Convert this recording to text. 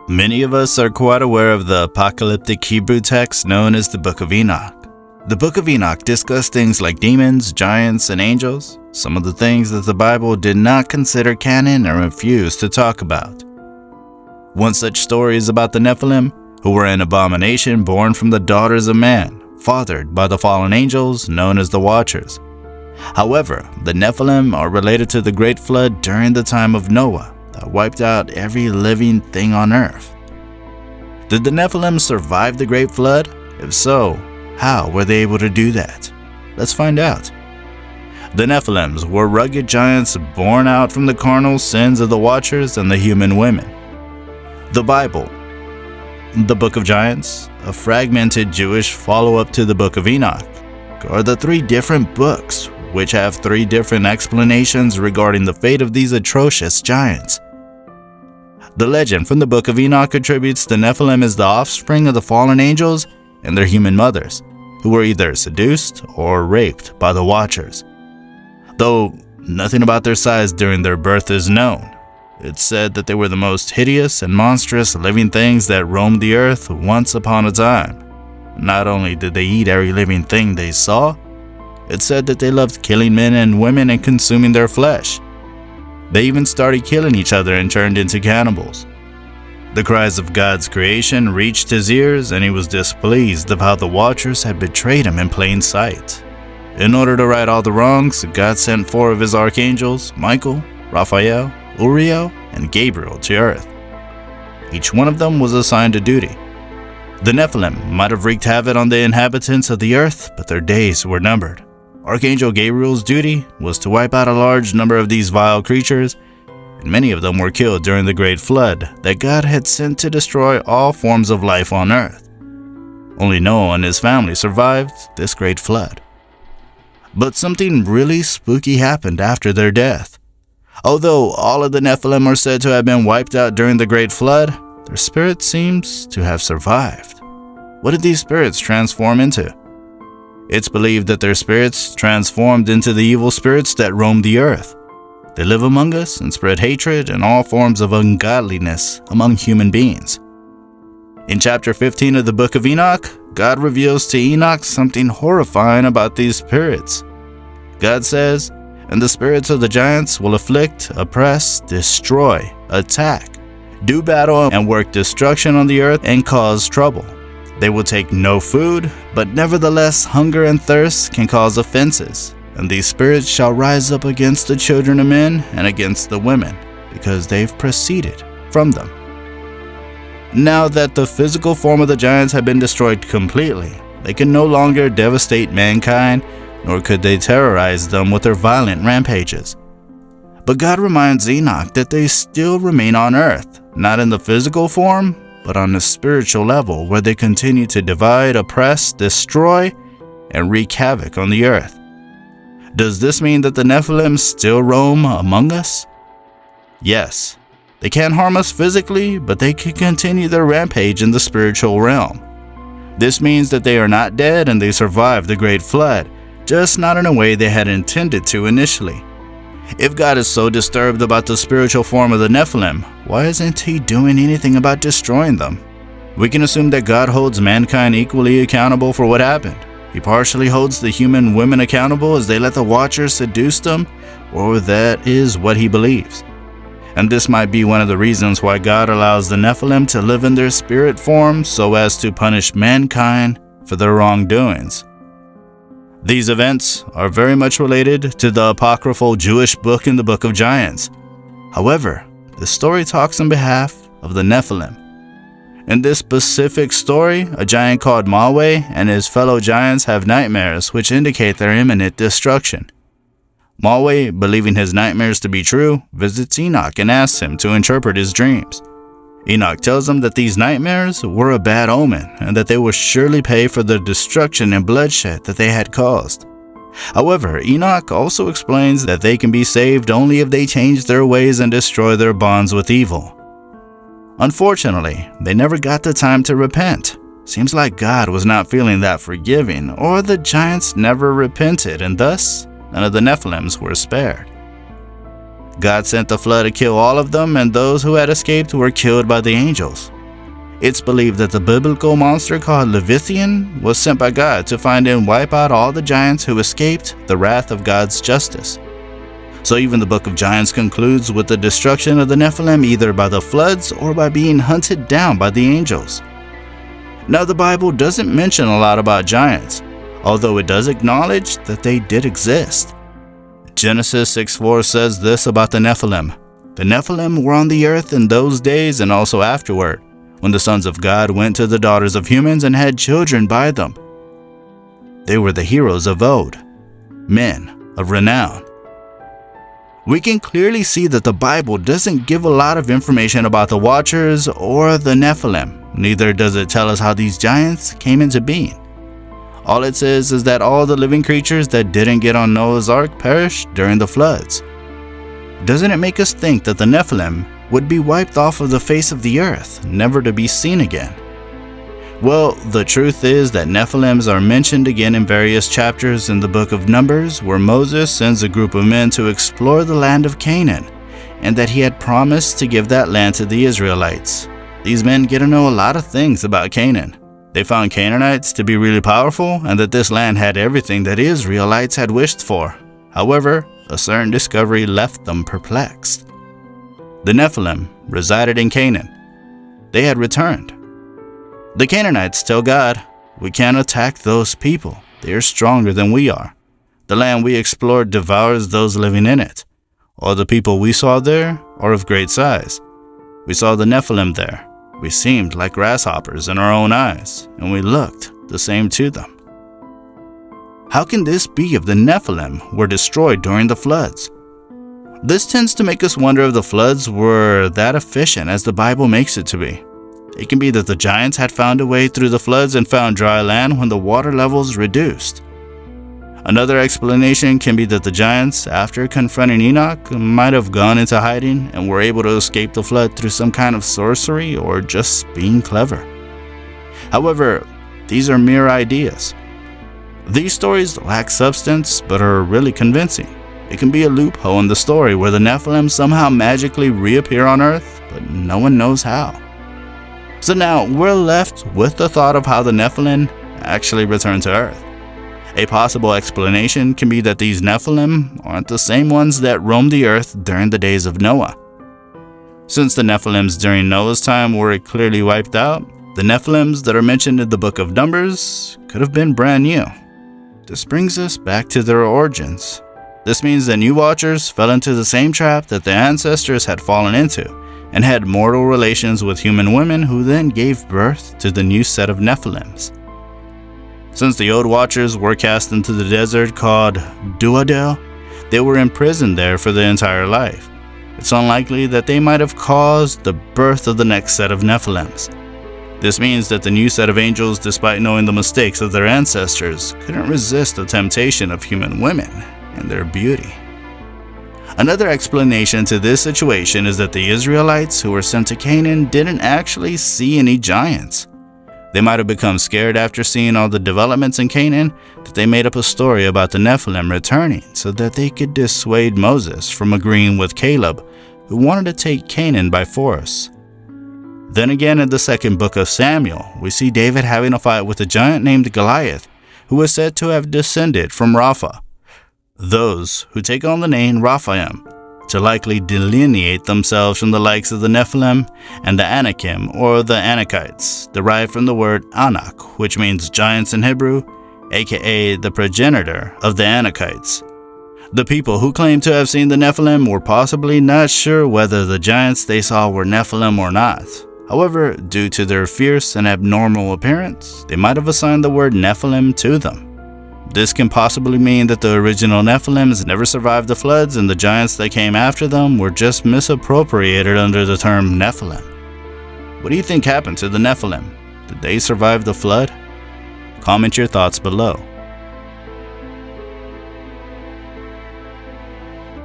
Many of us are quite aware of the apocalyptic Hebrew text known as the Book of Enoch. The Book of Enoch discussed things like demons, giants, and angels, some of the things that the Bible did not consider canon or refused to talk about. One such story is about the Nephilim, who were an abomination born from the daughters of man, fathered by the fallen angels known as the Watchers. However, the Nephilim are related to the Great Flood during the time of Noah that wiped out every living thing on earth. Did the Nephilim survive the Great Flood? If so, how were they able to do that? Let's find out. The Nephilims were rugged giants born out from the carnal sins of the Watchers and the human women. The Bible, the Book of Giants, a fragmented Jewish follow-up to the Book of Enoch, are the three different books which have three different explanations regarding the fate of these atrocious giants. The legend from the Book of Enoch attributes the Nephilim as the offspring of the fallen angels and their human mothers, who were either seduced or raped by the Watchers. Though nothing about their size during their birth is known, it's said that they were the most hideous and monstrous living things that roamed the earth once upon a time. Not only did they eat every living thing they saw, it's said that they loved killing men and women and consuming their flesh. They even started killing each other and turned into cannibals. The cries of God's creation reached his ears, and he was displeased of how the Watchers had betrayed him in plain sight. In order to right all the wrongs, God sent 4 of his archangels, Michael, Raphael, Uriel, and Gabriel, to earth. Each one of them was assigned a duty. The Nephilim might have wreaked havoc on the inhabitants of the earth, but their days were numbered. Archangel Gabriel's duty was to wipe out a large number of these vile creatures, and many of them were killed during the Great Flood that God had sent to destroy all forms of life on earth. Only Noah and his family survived this Great Flood. But something really spooky happened after their death. Although all of the Nephilim are said to have been wiped out during the Great Flood, their spirit seems to have survived. What did these spirits transform into? It's believed that their spirits transformed into the evil spirits that roam the earth. They live among us and spread hatred and all forms of ungodliness among human beings. In chapter 15 of the Book of Enoch, God reveals to Enoch something horrifying about these spirits. God says, "And the spirits of the giants will afflict, oppress, destroy, attack, do battle, and work destruction on the earth and cause trouble. They will take no food, but nevertheless hunger and thirst can cause offenses. And these spirits shall rise up against the children of men and against the women, because they've proceeded from them." Now that the physical form of the giants had been destroyed completely, they could no longer devastate mankind, nor could they terrorize them with their violent rampages. But God reminds Enoch that they still remain on earth, not in the physical form, but on the spiritual level, where they continue to divide, oppress, destroy, and wreak havoc on the earth. Does this mean that the Nephilim still roam among us? Yes. They can't harm us physically, but they can continue their rampage in the spiritual realm. This means that they are not dead and they survived the Great Flood, just not in a way they had intended to initially. If God is so disturbed about the spiritual form of the Nephilim, why isn't he doing anything about destroying them? We can assume that God holds mankind equally accountable for what happened. He partially holds the human women accountable as they let the Watchers seduce them, or that is what he believes. And this might be one of the reasons why God allows the Nephilim to live in their spirit form so as to punish mankind for their wrongdoings. These events are very much related to the apocryphal Jewish book in the Book of Giants. However, the story talks on behalf of the Nephilim. In this specific story, a giant called Malway and his fellow giants have nightmares which indicate their imminent destruction. Malway, believing his nightmares to be true, visits Enoch and asks him to interpret his dreams. Enoch tells him that these nightmares were a bad omen and that they would surely pay for the destruction and bloodshed that they had caused. However, Enoch also explains that they can be saved only if they change their ways and destroy their bonds with evil. Unfortunately, they never got the time to repent. Seems like God was not feeling that forgiving, or the giants never repented, and thus, none of the Nephilims were spared. God sent the flood to kill all of them, and those who had escaped were killed by the angels. It's believed that the biblical monster called Leviathan was sent by God to find and wipe out all the giants who escaped the wrath of God's justice. So even the Book of Giants concludes with the destruction of the Nephilim either by the floods or by being hunted down by the angels. Now the Bible doesn't mention a lot about giants, although it does acknowledge that they did exist. Genesis 6:4 says this about the Nephilim. The Nephilim were on the earth in those days and also afterward, when the sons of God went to the daughters of humans and had children by them. They were the heroes of old, men of renown. We can clearly see that the Bible doesn't give a lot of information about the Watchers or the Nephilim. Neither does it tell us how these giants came into being. All it says is that all the living creatures that didn't get on Noah's Ark perished during the floods. Doesn't it make us think that the Nephilim would be wiped off of the face of the earth, never to be seen again? Well, the truth is that Nephilims are mentioned again in various chapters in the book of Numbers, where Moses sends a group of men to explore the land of Canaan, and that he had promised to give that land to the Israelites. These men get to know a lot of things about Canaan. They found Canaanites to be really powerful and that this land had everything that Israelites had wished for. However, a certain discovery left them perplexed. The Nephilim resided in Canaan. They had returned. The Canaanites tell God, "We can't attack those people. They are stronger than we are. The land we explored devours those living in it. All the people we saw there are of great size. We saw the Nephilim there. We seemed like grasshoppers in our own eyes, and we looked the same to them." How can this be if the Nephilim were destroyed during the floods? This tends to make us wonder if the floods were that efficient as the Bible makes it to be. It can be that the giants had found a way through the floods and found dry land when the water levels reduced. Another explanation can be that the giants, after confronting Enoch, might have gone into hiding and were able to escape the flood through some kind of sorcery or just being clever. However, these are mere ideas. These stories lack substance but are really convincing. It can be a loophole in the story where the Nephilim somehow magically reappear on Earth, but no one knows how. So now we're left with the thought of how the Nephilim actually returned to Earth. A possible explanation can be that these Nephilim aren't the same ones that roamed the earth during the days of Noah. Since the Nephilims during Noah's time were clearly wiped out, the Nephilims that are mentioned in the Book of Numbers could have been brand new. This brings us back to their origins. This means that new Watchers fell into the same trap that their ancestors had fallen into, and had mortal relations with human women who then gave birth to the new set of Nephilims. Since the old Watchers were cast into the desert called Duadel, they were imprisoned there for their entire life. It's unlikely that they might have caused the birth of the next set of Nephilims. This means that the new set of angels, despite knowing the mistakes of their ancestors, couldn't resist the temptation of human women and their beauty. Another explanation to this situation is that the Israelites who were sent to Canaan didn't actually see any giants. They might have become scared after seeing all the developments in Canaan that they made up a story about the Nephilim returning so that they could dissuade Moses from agreeing with Caleb, who wanted to take Canaan by force. Then again in the second book of Samuel, we see David having a fight with a giant named Goliath, who is said to have descended from Rapha. Those who take on the name Raphaim to likely delineate themselves from the likes of the Nephilim and the Anakim or the Anakites, derived from the word Anak, which means giants in Hebrew, aka the progenitor of the Anakites. The people who claim to have seen the Nephilim were possibly not sure whether the giants they saw were Nephilim or not. However, due to their fierce and abnormal appearance, they might have assigned the word Nephilim to them. This can possibly mean that the original Nephilims never survived the floods and the giants that came after them were just misappropriated under the term Nephilim. What do you think happened to the Nephilim? Did they survive the flood? Comment your thoughts below.